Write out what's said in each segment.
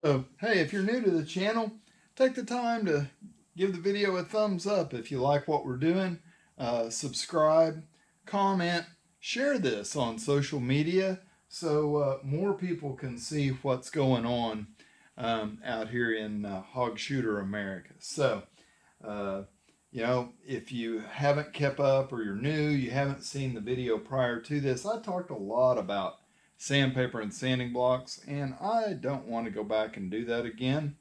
So, hey, if you're new to the channel, take the time to give the video a thumbs up if you like what we're doing. Subscribe, comment, share this on social media so more people can see what's going on out here in hog shooter America. So, uh, if you haven't kept up or you're new, you haven't seen the video prior to this, I talked a lot about sandpaper and sanding blocks, and I don't want to go back and do that again.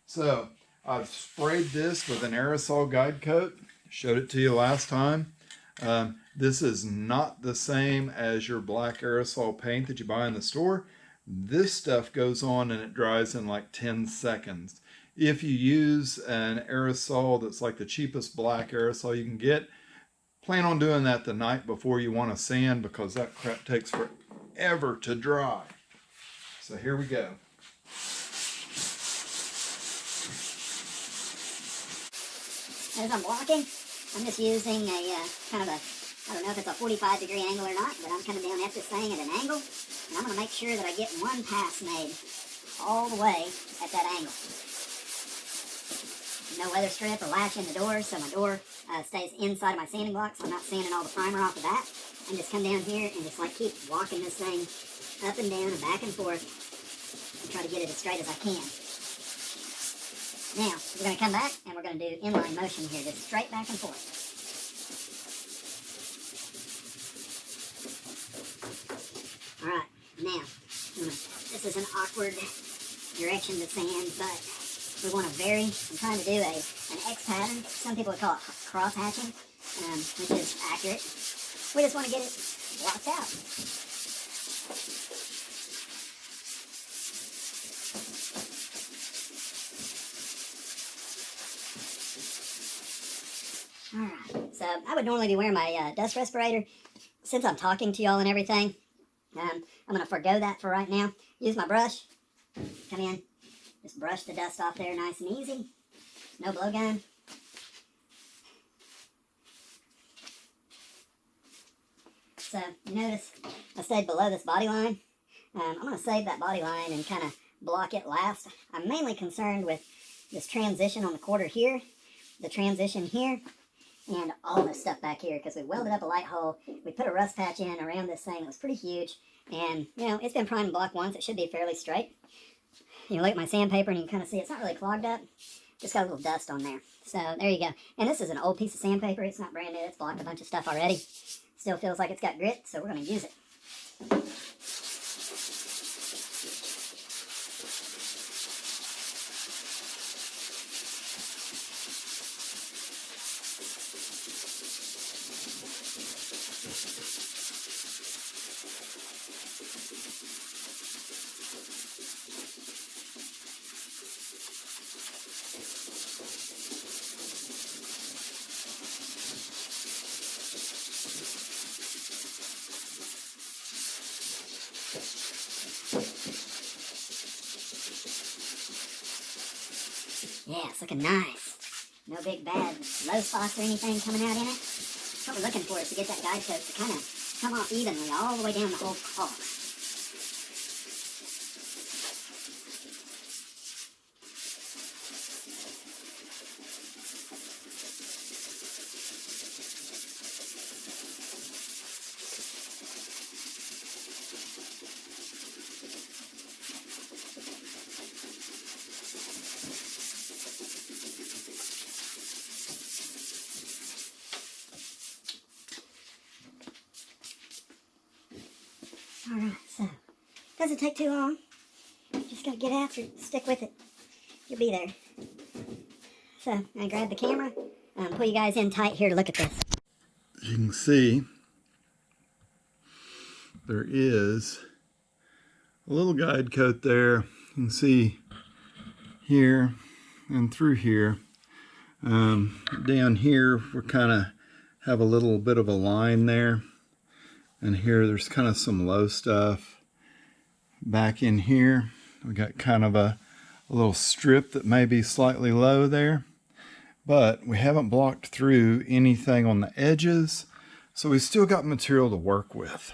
So I've sprayed this with an aerosol guide coat. Showed it to you last time. This is not the same as your black aerosol paint that you buy in the store. This stuff goes on and it dries in like 10 seconds. If you use an aerosol that's like the cheapest black aerosol you can get, plan on doing that the night before you want to sand, because that crap takes forever to dry. So here we go. As I'm walking, I'm just using a kind of a, I don't know if it's a 45-degree angle or not, but I'm coming down at this thing at an angle, and I'm going to make sure that I get one pass made all the way at that angle. No weather strip or latch in the door, so my door stays inside of my sanding block, so I'm not sanding all the primer off of that. And just come down here and just like keep walking this thing up and down and back and forth and try to get it as straight as I can. Now, we're going to come back and we're going to do inline motion here, just straight back and forth. Alright, now, this is an awkward direction to sand, but we want to vary. I'm trying to do an X pattern. Some people would call it cross hatching, which is accurate. We just want to get it blocked out. Alright, so I would normally be wearing my dust respirator. Since I'm talking to y'all and everything, I'm going to forego that for right now. Use my brush, come in, just brush the dust off there nice and easy. No blowgun. So, you notice I stayed below this body line. I'm going to save that body line and kind of block it last. I'm mainly concerned with this transition on the quarter here, the transition here, and all this stuff back here, because we welded up a light hole. We put a rust patch in around this thing that was pretty huge, and, you know, it's been primed and blocked once. It should be fairly straight. You look at my sandpaper and you can kind of see it's not really clogged up. Just got a little dust on there. So there you go. And this is an old piece of sandpaper. It's not brand new. It's blocked a bunch of stuff already. Still feels like it's got grit, so we're going to use it. Yeah, it's looking nice. No big bad low spots or anything coming out in it. What we're looking for is to get that guide coat to kind of come off evenly all the way down the whole hog. Alright, so, doesn't take too long. Just gotta get after it, stick with it. You'll be there. So, I grab the camera, pull you guys in tight here to look at this. As you can see, there is a little guide coat there. You can see here and through here. Down here, we kind of have a little bit of a line there. And here there's kind of some low stuff. Back in here, we got kind of a little strip that may be slightly low there. But we haven't blocked through anything on the edges, so we've still got material to work with.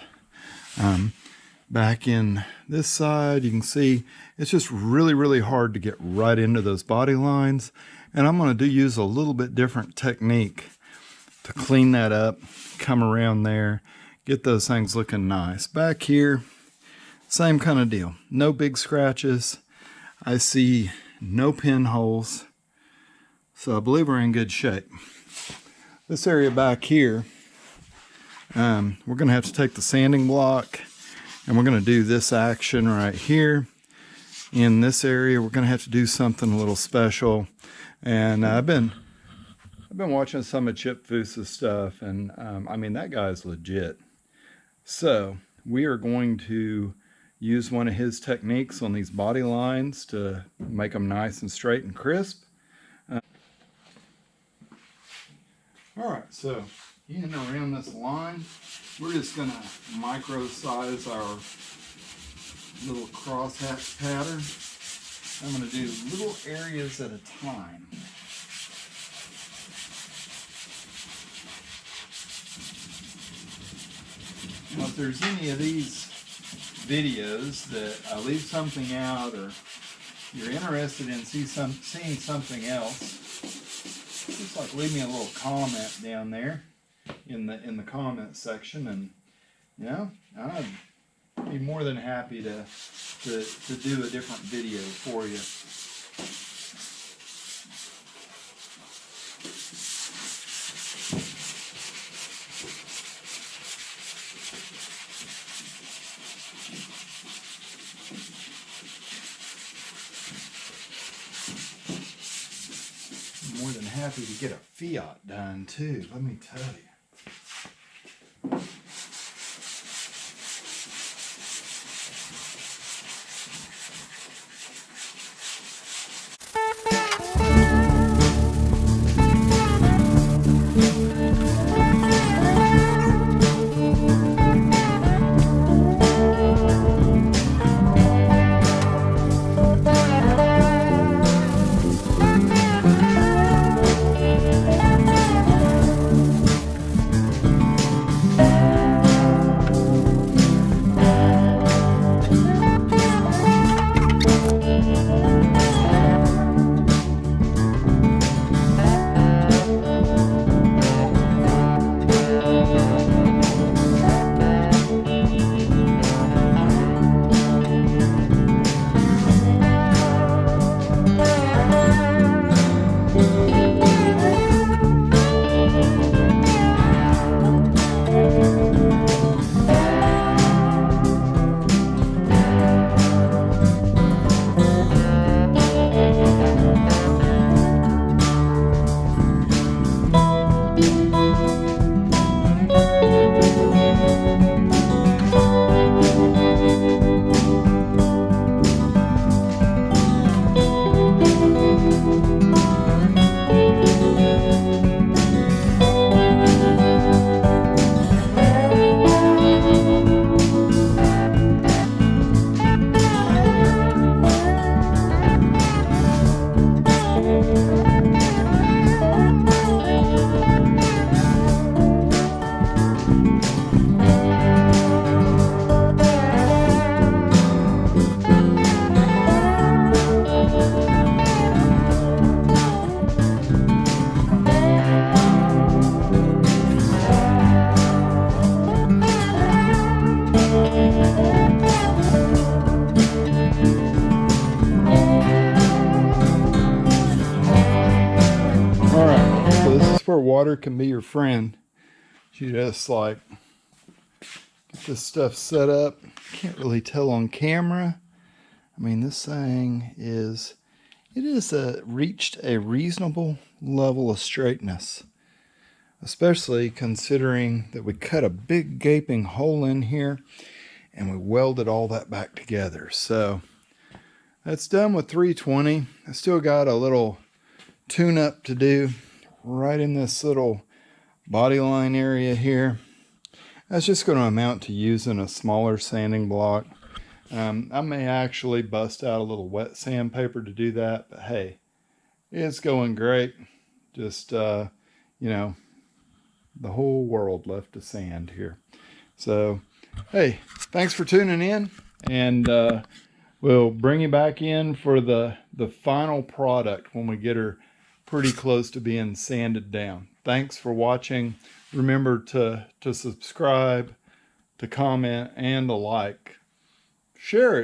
Back in this side, you can see it's just really hard to get right into those body lines. And I'm going to use a little bit different technique to clean that up, come around there, get those things looking nice. Back here, same kind of deal. No big scratches. I see no pinholes. So I believe we're in good shape. This area back here, we're going to have to take the sanding block and we're going to do this action right here. In this area, we're going to have to do something a little special. And I've been watching some of Chip Foose's stuff, and I mean, that guy's legit. So we are going to use one of his techniques on these body lines to make them nice and straight and crisp. All right, so in and around this line, we're just going to micro size our little crosshatch pattern. I'm going to do little areas at a time. Now, if there's any of these videos that I leave something out, or you're interested in seeing something else, just like leave me a little comment down there in the comment section, and you know, I'd be more than happy to do a different video for you. I'm more than happy to get a Fiat done too, let me tell you. Where water can be your friend. You just like get this stuff set up. Can't really tell on camera. I mean, this thing is, it is reached a reasonable level of straightness, especially considering that we cut a big gaping hole in here and we welded all that back together. So that's done with 320. I still got a little tune up to do right in this little body line area here. That's just going to amount to using a smaller sanding block. I may actually bust out a little wet sandpaper to do that, but hey, it's going great. Just you know, the whole world left to sand here. So Hey, thanks for tuning in, and we'll bring you back in for the final product when we get her pretty close to being sanded down. Thanks for watching. Remember to subscribe, to comment, and to like. Share it.